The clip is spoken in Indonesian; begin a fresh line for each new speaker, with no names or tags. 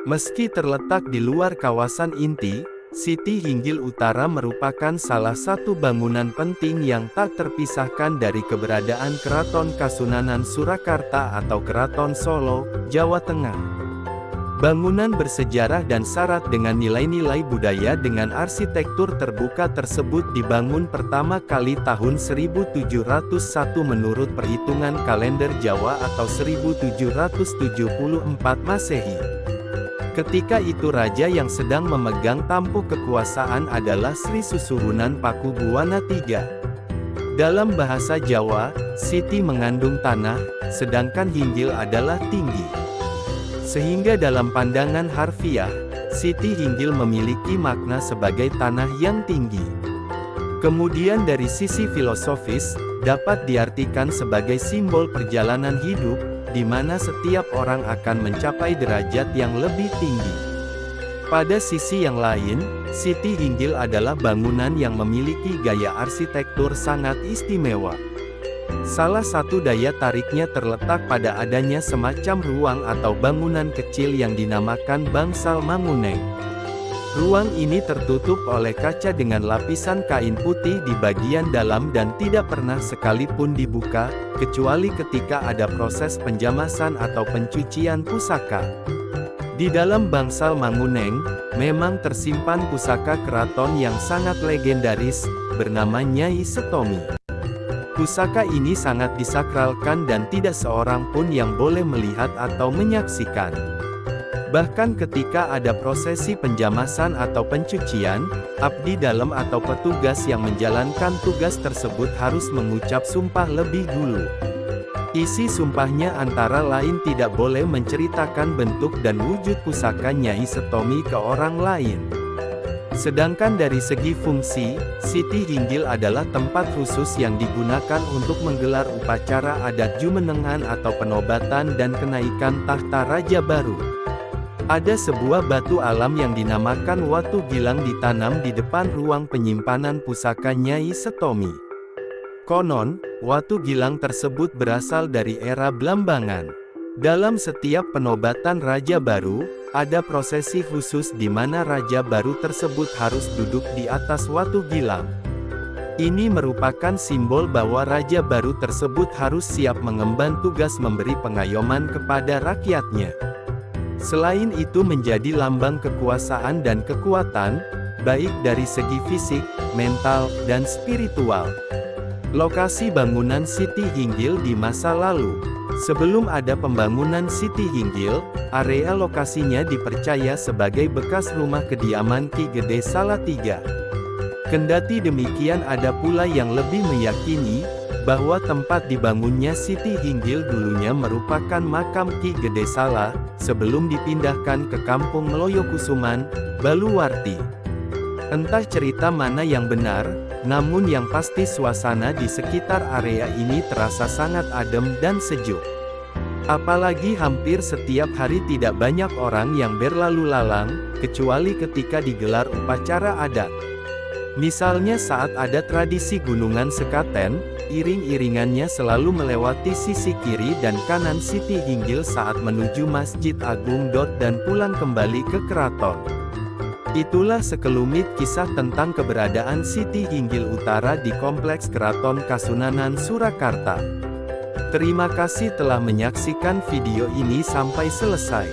Meski terletak di luar kawasan inti, Siti Hinggil Utara merupakan salah satu bangunan penting yang tak terpisahkan dari keberadaan Keraton Kasunanan Surakarta atau Keraton Solo, Jawa Tengah. Bangunan bersejarah dan syarat dengan nilai-nilai budaya dengan arsitektur terbuka tersebut dibangun pertama kali tahun 1701 menurut perhitungan kalender Jawa atau 1774 Masehi. Ketika itu raja yang sedang memegang tampuk kekuasaan adalah Sri Susuhunan Pakubuwana III. Dalam bahasa Jawa, Siti mengandung tanah, sedangkan Hinggil adalah tinggi. Sehingga dalam pandangan harfiah, Siti Hinggil memiliki makna sebagai tanah yang tinggi. Kemudian dari sisi filosofis, dapat diartikan sebagai simbol perjalanan hidup, di mana setiap orang akan mencapai derajat yang lebih tinggi. Pada sisi yang lain, Siti Hinggil adalah bangunan yang memiliki gaya arsitektur sangat istimewa. Salah satu daya tariknya terletak pada adanya semacam ruang atau bangunan kecil yang dinamakan Bangsal Manguneng. Ruang ini tertutup oleh kaca dengan lapisan kain putih di bagian dalam dan tidak pernah sekalipun dibuka, kecuali ketika ada proses penjamasan atau pencucian pusaka. Di dalam Bangsal Manguneng, memang tersimpan pusaka keraton yang sangat legendaris, bernama Nyai Setomi. Pusaka ini sangat disakralkan dan tidak seorang pun yang boleh melihat atau menyaksikan. Bahkan ketika ada prosesi penjamasan atau pencucian, abdi dalam atau petugas yang menjalankan tugas tersebut harus mengucap sumpah lebih dulu. Isi sumpahnya antara lain tidak boleh menceritakan bentuk dan wujud pusaka Nyai Setomi ke orang lain. Sedangkan dari segi fungsi, Siti Hinggil adalah tempat khusus yang digunakan untuk menggelar upacara adat Jumenengan atau penobatan dan kenaikan tahta Raja Baru. Ada sebuah batu alam yang dinamakan Watu Gilang ditanam di depan ruang penyimpanan pusaka Nyai Setomi. Konon, Watu Gilang tersebut berasal dari era Blambangan. Dalam setiap penobatan Raja Baru, ada prosesi khusus di mana Raja Baru tersebut harus duduk di atas Watu Gilang. Ini merupakan simbol bahwa Raja Baru tersebut harus siap mengemban tugas memberi pengayoman kepada rakyatnya. Selain itu menjadi lambang kekuasaan dan kekuatan, baik dari segi fisik, mental, dan spiritual. Lokasi bangunan Siti Hinggil di masa lalu. Sebelum ada pembangunan Siti Hinggil, area lokasinya dipercaya sebagai bekas rumah kediaman Ki Gede Salatiga. Kendati demikian ada pula yang lebih meyakini, bahwa tempat dibangunnya Siti Hinggil dulunya merupakan makam Ki Gede Sala, sebelum dipindahkan ke kampung Meloyokusuman, Baluwarti. Entah cerita mana yang benar, namun yang pasti suasana di sekitar area ini terasa sangat adem dan sejuk. Apalagi hampir setiap hari tidak banyak orang yang berlalu lalang, kecuali ketika digelar upacara adat. Misalnya saat ada tradisi Gunungan Sekaten, iring-iringannya selalu melewati sisi kiri dan kanan Siti Hinggil saat menuju Masjid Agung dan pulang kembali ke keraton. Itulah sekelumit kisah tentang keberadaan Siti Hinggil Utara di Kompleks Keraton Kasunanan Surakarta. Terima kasih telah menyaksikan video ini sampai selesai.